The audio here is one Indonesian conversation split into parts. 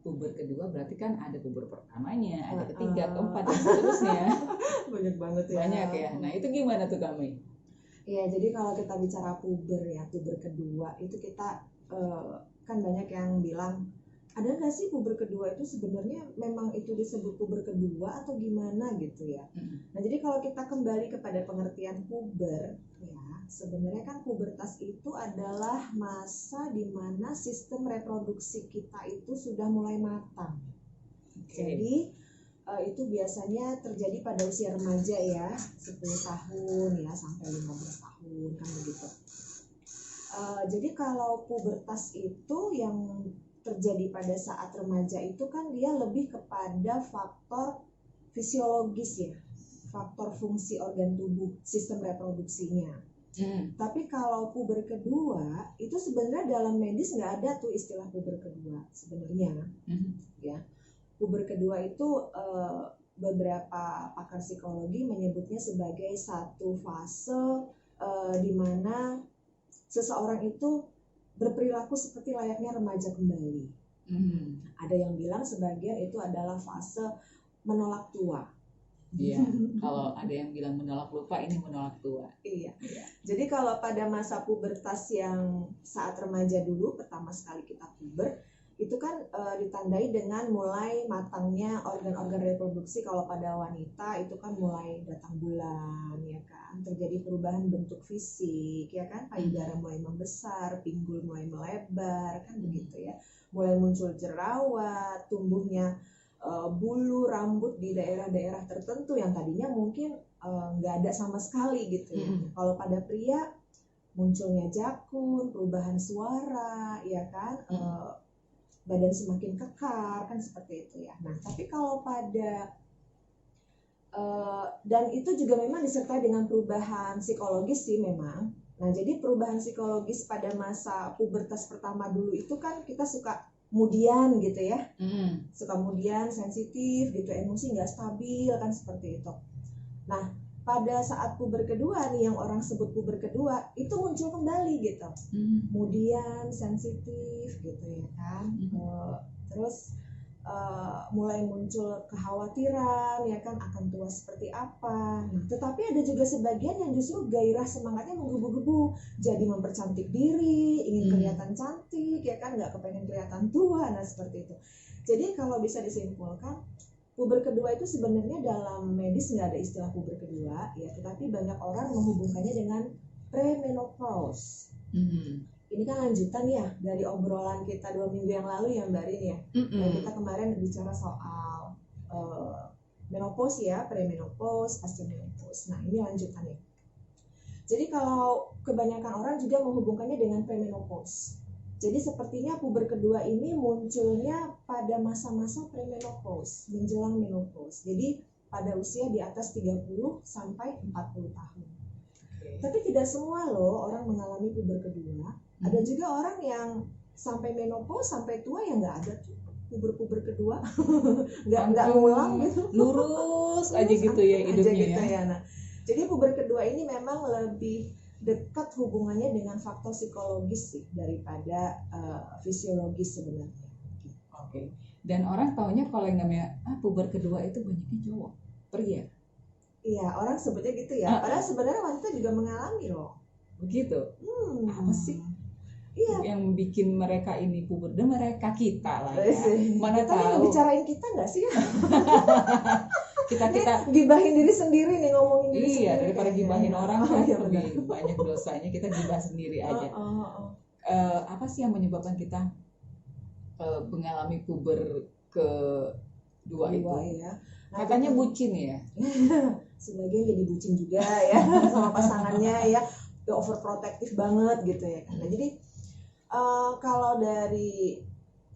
puber kedua berarti kan ada puber pertamanya, ada ketiga, keempat, dan seterusnya. Banyak banget ya. Banyak ya. Nah itu gimana tuh kami? Iya, jadi kalau kita bicara puber ya, puber kedua itu kita kan banyak yang bilang ada nggak sih puber kedua itu sebenarnya memang itu disebut puber kedua atau gimana gitu ya. Nah jadi kalau kita kembali kepada pengertian puber ya, sebenarnya kan pubertas itu adalah masa di mana sistem reproduksi kita itu sudah mulai matang. Jadi itu biasanya terjadi pada usia remaja ya, 10 tahun ya sampai 15 tahun kan begitu. Jadi kalau pubertas itu yang terjadi pada saat remaja itu kan dia lebih kepada faktor fisiologis ya, faktor fungsi organ tubuh, sistem reproduksinya. Tapi kalau puber kedua itu sebenarnya dalam medis nggak ada tuh istilah puber kedua sebenarnya. Ya, puber kedua itu beberapa pakar psikologi menyebutnya sebagai satu fase di mana seseorang itu berperilaku seperti layaknya remaja kembali. Ada yang bilang sebagian itu adalah fase menolak tua. Iya, kalau ada yang bilang menolak lupa, ini menolak tua. Iya. Jadi kalau pada masa pubertas yang saat remaja dulu, pertama sekali kita puber, itu kan ditandai dengan mulai matangnya organ-organ reproduksi. Kalau pada wanita itu kan mulai datang bulan, ya kan, terjadi perubahan bentuk fisik, ya kan, payudara mulai membesar, pinggul mulai melebar, kan begitu ya, mulai muncul jerawat, tumbuhnya bulu rambut di daerah-daerah tertentu yang tadinya mungkin nggak ada sama sekali gitu ya. Kalau pada pria munculnya jakun, perubahan suara, ya kan. Badan semakin kekar kan seperti itu ya. Nah tapi kalau pada dan itu juga memang disertai dengan perubahan psikologis sih memang. Nah jadi perubahan psikologis pada masa pubertas pertama dulu itu kan kita suka kemudian gitu ya, suka kemudian sensitif gitu, emosi nggak stabil kan seperti itu. Nah pada saat puber kedua nih yang orang sebut puber kedua itu muncul kembali gitu, kemudian sensitif gitu ya kan, terus mulai muncul kekhawatiran ya kan akan tua seperti apa. Nah, tetapi ada juga sebagian yang justru gairah semangatnya menggebu-gebu, jadi mempercantik diri, ingin kelihatan cantik ya kan, nggak kepengen kelihatan tua. Nah seperti itu. Jadi kalau bisa disimpulkan, puber kedua itu sebenarnya dalam medis nggak ada istilah puber kedua ya, tetapi banyak orang menghubungkannya dengan premenopause. Ini kan lanjutan ya dari obrolan kita 2 minggu yang lalu ya Mbak Rin ya. Kita kemarin bicara soal menopause ya, premenopause, pasca menopause. Nah ini lanjutannya. Jadi kalau kebanyakan orang juga menghubungkannya dengan premenopause. Jadi sepertinya puber kedua ini munculnya pada masa-masa premenopause, menjelang menopause. Jadi pada usia di atas 30 sampai 40 tahun. Tapi tidak semua loh orang mengalami puber kedua. Ada juga orang yang sampai menopause, sampai tua yang nggak ada tuh puber kedua, nggak ngulang gitu. Lurus aja gitu ya hidupnya gitu ya. Nah, jadi puber kedua ini memang lebih dekat hubungannya dengan faktor psikologis sih daripada fisiologis sebenarnya. Oke. Dan orang taunya kalau yang namanya puber kedua itu banyaknya cowok, pria. Iya, orang sebutnya gitu ya. Padahal sebenarnya wanita juga mengalami loh. Begitu. Apa sih? Iya. Yang bikin mereka ini puber, dan mereka kita lah ya. Mana kita tahu. Bicarain kita nggak sih? kita gibahin diri sendiri nih, ngomongin diri sendiri. Iya, daripada gibahin orang kan lebih banyak dosanya, kita gibah sendiri aja. Apa sih yang menyebabkan kita mengalami puber kedua itu? Ya. Nah, katanya bucin ya. Sebagian jadi bucin juga ya sama pasangannya ya, overprotective banget gitu ya kan. Nah, jadi kalau dari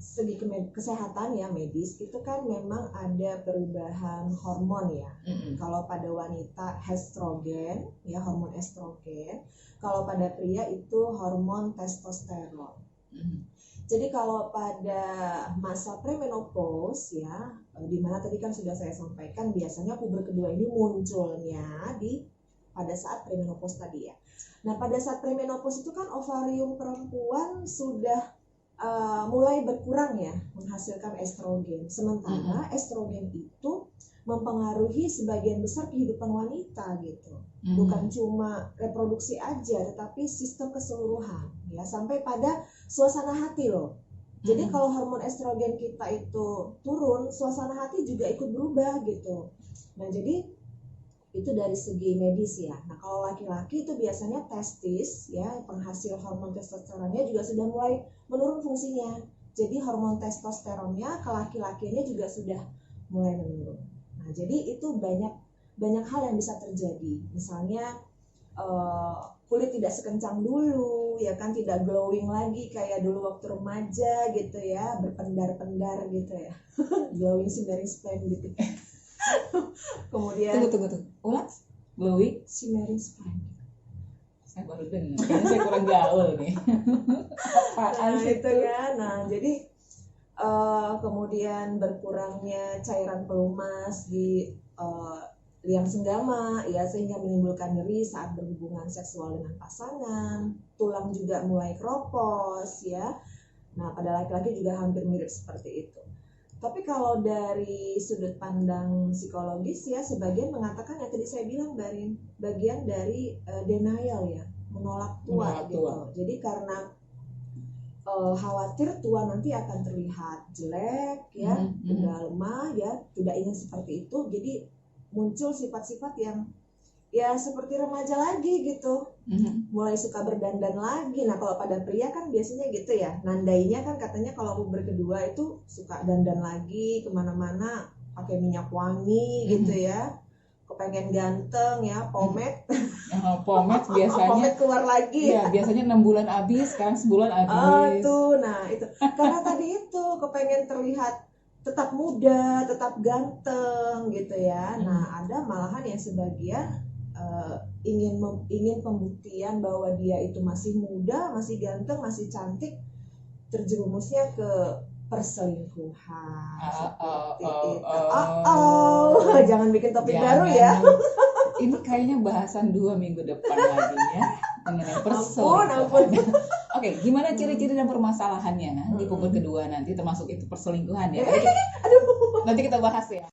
segi kesehatan ya medis itu kan memang ada perubahan hormon ya. Kalau pada wanita estrogen ya, hormon estrogen. Kalau pada pria itu hormon testosteron. Jadi kalau pada masa premenopause ya, di mana tadi kan sudah saya sampaikan biasanya puber kedua ini munculnya pada saat premenopause tadi ya. Nah pada saat premenopause itu kan ovarium perempuan sudah mulai berkurang ya menghasilkan estrogen. Sementara estrogen itu mempengaruhi sebagian besar kehidupan wanita gitu. Bukan cuma reproduksi aja, tetapi sistem keseluruhan ya, sampai pada suasana hati loh. Jadi kalau hormon estrogen kita itu turun, suasana hati juga ikut berubah gitu. Nah, jadi itu dari segi medis ya. Nah, kalau laki-laki itu biasanya testis ya, penghasil hormon testosteronnya juga sudah mulai menurun fungsinya. Jadi hormon testosteronnya ke laki-lakinya juga sudah mulai menurun. Nah, jadi itu banyak hal yang bisa terjadi. Misalnya kulit tidak sekencang dulu, ya kan, tidak glowing lagi kayak dulu waktu remaja gitu ya, berpendar-pendar gitu ya. Glowing shimmering splendid. Kemudian tunggu. Ulang. Glowing shimmering splendid. Saya baru dengar, karena saya kurang gaul nih. Nah, itu kan. Nah, jadi kemudian berkurangnya cairan pelumas di liang senggama ya, sehingga menimbulkan nyeri saat berhubungan seksual dengan pasangan. Tulang juga mulai keropos ya. Nah, pada laki-laki juga hampir mirip seperti itu. Tapi kalau dari sudut pandang psikologis ya, sebagian mengatakan yang tadi saya bilang bagian dari denial ya, menolak tua gitu. Jadi karena khawatir tua nanti akan terlihat jelek ya, udah lemah ya, tidak ingin seperti itu. Jadi muncul sifat-sifat yang ya seperti remaja lagi gitu, mulai suka berdandan lagi. Nah, kalau pada pria kan biasanya gitu ya, nandainya kan katanya kalau puber kedua itu suka dandan lagi, kemana-mana pakai minyak wangi gitu ya, kepengen ganteng ya, pomade. Pomade biasanya pomade keluar lagi ya, biasanya 6 bulan habis, sekarang sebulan habis. Tuh, nah itu karena tadi itu kepengen terlihat tetap muda, tetap ganteng gitu ya. Nah, ada malahan yang sebagian ingin pembuktian bahwa dia itu masih muda, masih ganteng, masih cantik, terjerumusnya ke perselingkuhan. Jangan bikin topik baru ya. Ini kayaknya bahasan 2 minggu depan lagi ya, mengenai perselingkuhan. Oke, gimana ciri-ciri dan permasalahannya di puber kedua nanti, termasuk itu perselingkuhan ya. Nanti kita bahas ya.